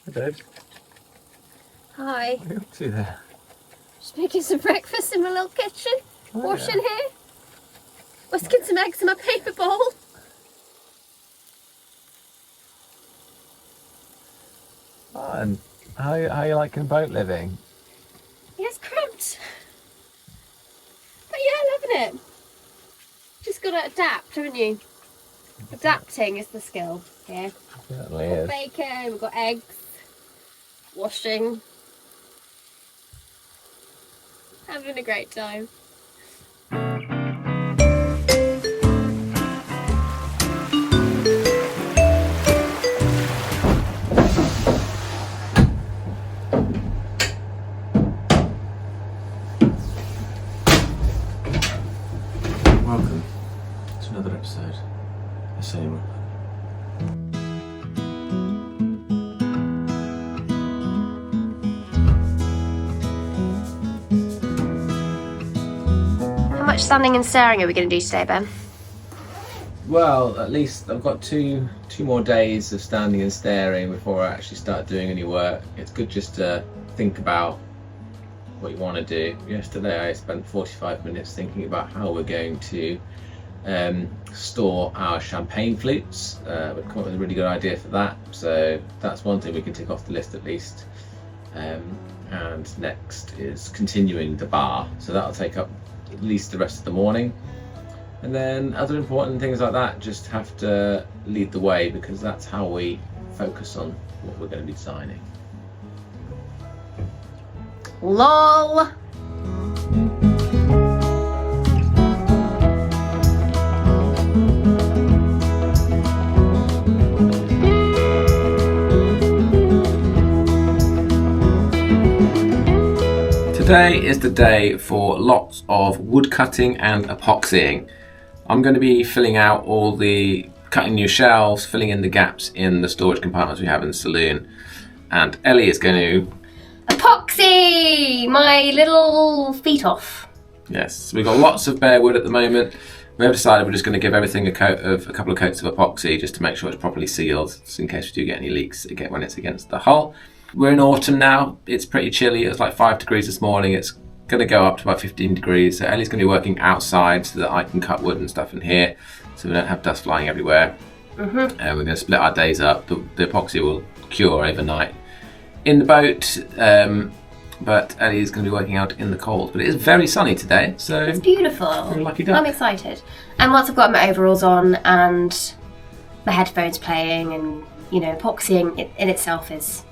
Hi, babe. Hi. What are you up to there? Just making some breakfast in my little kitchen. Oh, Washing yeah. here. Whisking some eggs in my paper bowl. Oh, and how are you liking boat living? Yeah, it's cramped. But yeah, loving it. Just got to adapt, haven't you? Adapting is the skill here. Certainly We've is. got bacon, we've got eggs, washing. Having a great time. Welcome to another episode of Cinema. How much standing and staring are we going to do today, Ben? Well, at least I've got two more days of standing and staring before I actually start doing any work. It's good just to think about what you want to do. Yesterday I spent 45 minutes thinking about how we're going to store our champagne flutes. We've come up with a really good idea for that, so that's one thing we can tick off the list at least. And next is continuing the bar, so that'll take up at least the rest of the morning. And then other important things like that just have to lead the way, because that's how we focus on what we're going to be designing. LOL! Today is the day for lots of wood cutting and epoxying. I'm going to be filling out all the cutting new shelves, filling in the gaps in the storage compartments we have in the saloon, and Ellie is going to Epoxy! My little feet off. Yes, we've got lots of bare wood at the moment. We've decided we're just going to give everything a couple of coats of epoxy just to make sure it's properly sealed, just in case we do get any leaks when it's against the hull. We're in autumn now. It's pretty chilly. It was like 5 degrees this morning. It's going to go up to about 15 degrees. So Ellie's going to be working outside so that I can cut wood and stuff in here, so we don't have dust flying everywhere. And we're going to split our days up. The epoxy will cure overnight in the boat, but Ellie's going to be working out in the cold. But it is very sunny today, so It's beautiful. you're a lucky duck. I'm excited. And once I've got my overalls on and my headphones playing, and epoxying in itself is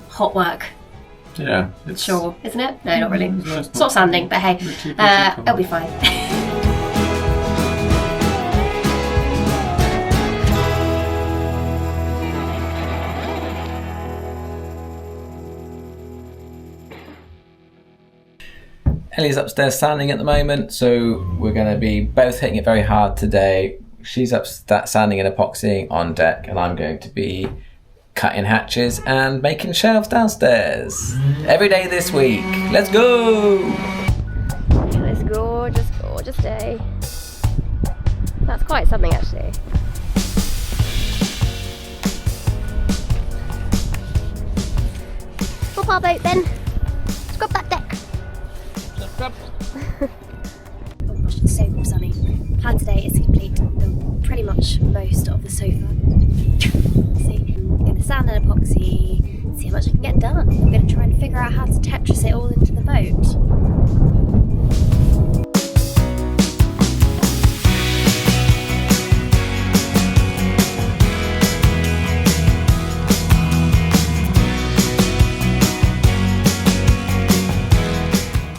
hot work. Yeah, it's Sure, isn't it? No, not really. No, It's not sanding, but hey, it'll be fine. Ellie's upstairs sanding at the moment, so we're going to be both hitting it very hard today. She's sanding and epoxying on deck, and I'm going to be cutting hatches and making shelves downstairs. Every day this week. Let's go! This gorgeous, gorgeous day. That's quite something, actually. Up our boat, then. Scrub that deck. Oh gosh, it's so sunny. Plan today is to complete pretty much most of the sofa. See, I'm going to sand and epoxy, see how much I can get done. I'm going to try and figure out how to Tetris it all into the boat.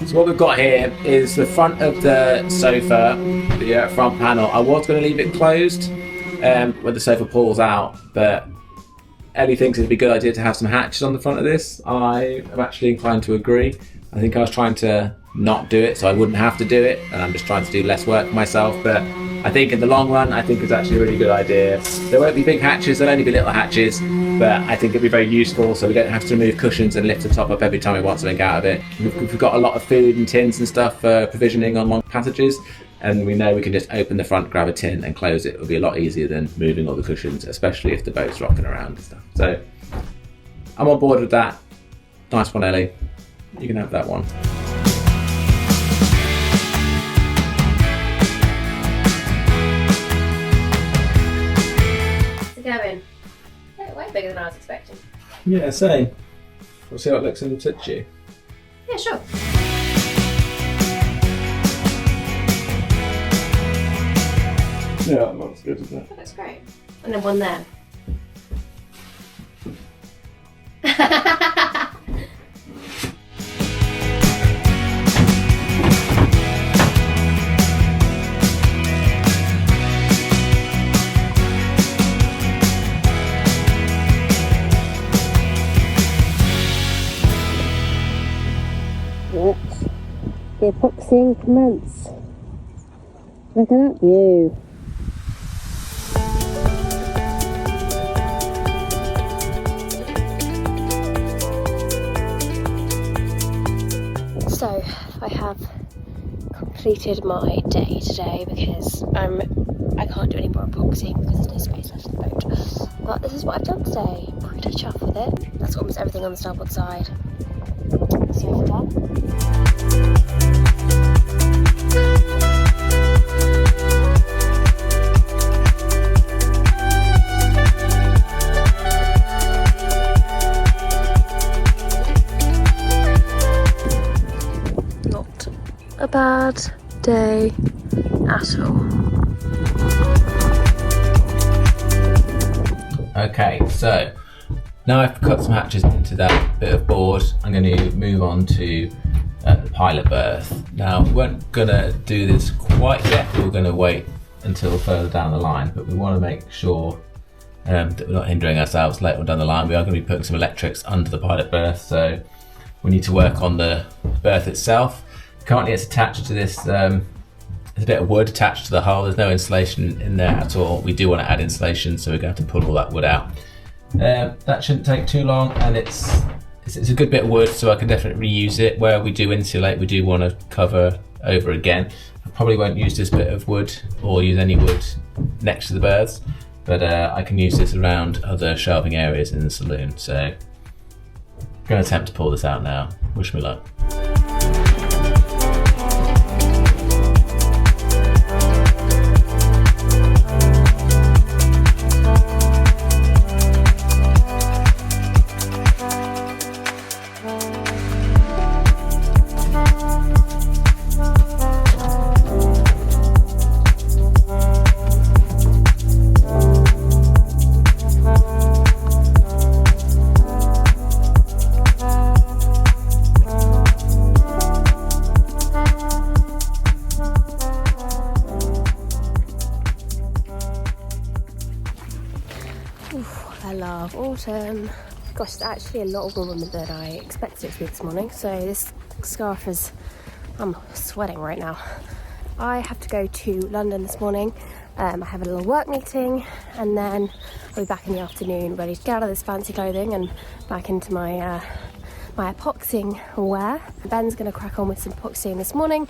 So what we've got here is the front of the sofa, the front panel. I was going to leave it closed when the sofa pulls out, but Ellie thinks it'd be a good idea to have some hatches on the front of this. I am actually inclined to agree. I think I was trying to not do it so I wouldn't have to do it, and I'm just trying to do less work for myself, but I think in the long run, I think it's actually a really good idea. There won't be big hatches, there'll only be little hatches, but I think it'll be very useful so we don't have to remove cushions and lift the top up every time we want something out of it. We've got a lot of food and tins and stuff for provisioning on long passages, and we know we can just open the front, grab a tin and close it. It'll be a lot easier than moving all the cushions, especially if the boat's rocking around and stuff. So I'm on board with that. Nice one, Ellie. You can have that one. How's it going? Yeah, way bigger than I was expecting. Yeah, same. We'll see how it looks in situ. Yeah, sure. Yeah, that looks good, doesn't it? That looks great. And then one there. Watch the epoxying commence. Look at that view. So I have completed my day today because I can't do any more epoxying because there's no space left in the boat. But this is what I've done today. Pretty chuffed with it. That's almost everything on the starboard side. So done. Not a bad day at all. Okay, so now I've cut some hatches into that bit of board, I'm going to move on to the pilot berth. Now, we weren't going to do this quite yet, we were going to wait until further down the line, but we want to make sure that we're not hindering ourselves later on down the line. We are going to be putting some electrics under the pilot berth, so we need to work on the berth itself. Currently it's attached to this, there's a bit of wood attached to the hull, there's no insulation in there at all. We do want to add insulation, so we're going to have to pull all that wood out. That shouldn't take too long, and it's a good bit of wood, so I can definitely reuse it. Where we do insulate, we do want to cover over again. I probably won't use this bit of wood or use any wood next to the berths, but I can use this around other shelving areas in the saloon. So I'm going to attempt to pull this out now. Wish me luck. I love autumn. Gosh, it's actually a lot warmer than I expected it to be this morning. So this scarf is, I'm sweating right now. I have to go to London this morning. I have a little work meeting, and then I'll be back in the afternoon ready to get out of this fancy clothing and back into my my epoxying wear. Ben's going to crack on with some epoxying this morning,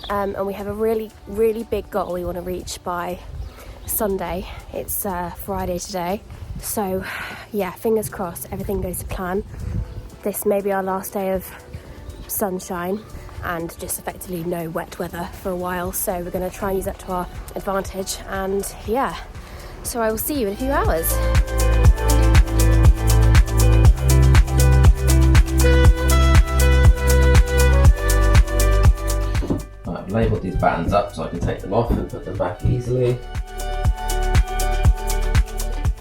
and we have a really big goal we want to reach by Sunday. It's Friday today, so yeah, fingers crossed everything goes to plan. This may be our last day of sunshine and just effectively no wet weather for a while, so we're going to try and use that to our advantage. And yeah, so I will see you in a few hours. I've labelled these bands up so I can take them off and put them back easily.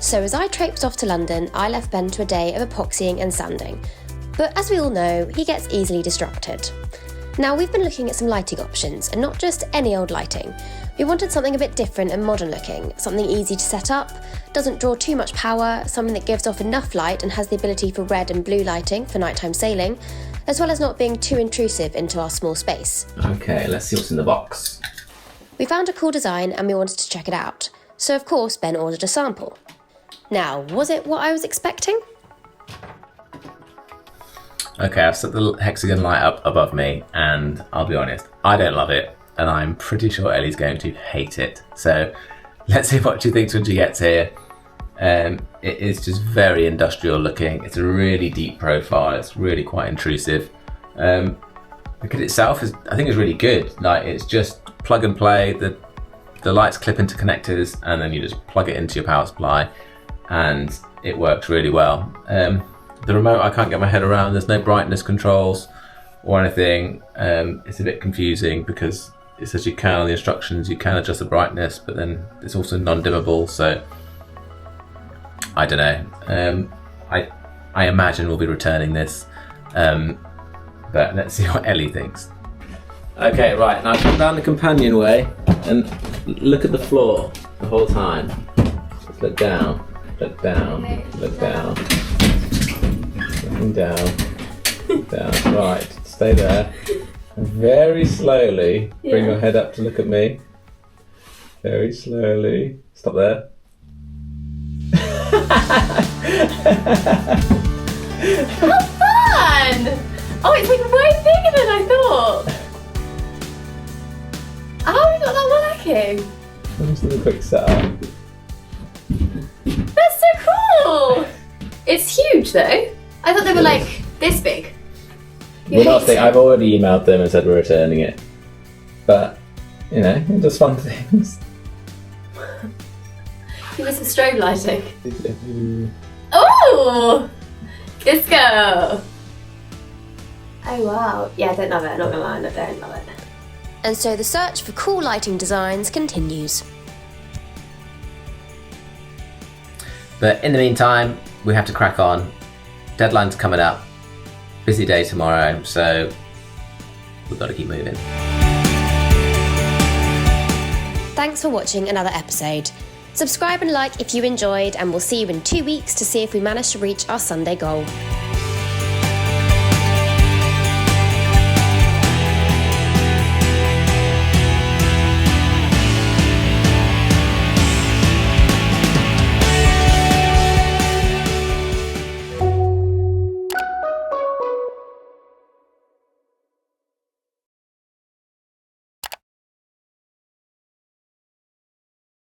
So as I traipsed off to London, I left Ben to a day of epoxying and sanding. But as we all know, he gets easily distracted. Now, we've been looking at some lighting options, and not just any old lighting. We wanted something a bit different and modern looking, something easy to set up, doesn't draw too much power, something that gives off enough light and has the ability for red and blue lighting for nighttime sailing, as well as not being too intrusive into our small space. Okay, let's see what's in the box. We found a cool design and we wanted to check it out. So of course, Ben ordered a sample. Now, was it what I was expecting? Okay, I've set the hexagon light up above me, and I'll be honest, I don't love it, and I'm pretty sure Ellie's going to hate it. So let's see what she thinks when she gets here. It is just very industrial looking. It's a really deep profile. It's really quite intrusive. The kit itself I think is really good. Like, it's just plug and play. The lights clip into connectors, and then you just plug it into your power supply, and it works really well. The remote I can't get my head around. There's no brightness controls or anything. It's a bit confusing because it says you can on the instructions, you can adjust the brightness, but then it's also non-dimmable, so I don't know. I imagine we'll be returning this, but let's see what Ellie thinks. Okay, right, now come down the companionway and look at the floor the whole time. Just look down, look down, look down, looking down, down. Right, stay there. And very slowly bring your head up to look at me. Very slowly. Stop there. How fun! Oh, it's like way bigger than I thought. How have you got that working? Just a quick setup. That's so cool! It's huge though. I thought they were like this big. I've already emailed them and said we're returning it. But, you know, it does fun things. Give us some strobe lighting. Oh! Disco! Oh wow. Yeah, I don't love it. I'm not gonna lie, I don't love it. And so the search for cool lighting designs continues. But in the meantime, we have to crack on. Deadline's coming up. Busy day tomorrow, so we've got to keep moving. Thanks for watching another episode. Subscribe and like if you enjoyed, and we'll see you in 2 weeks to see if we manage to reach our Sunday goal.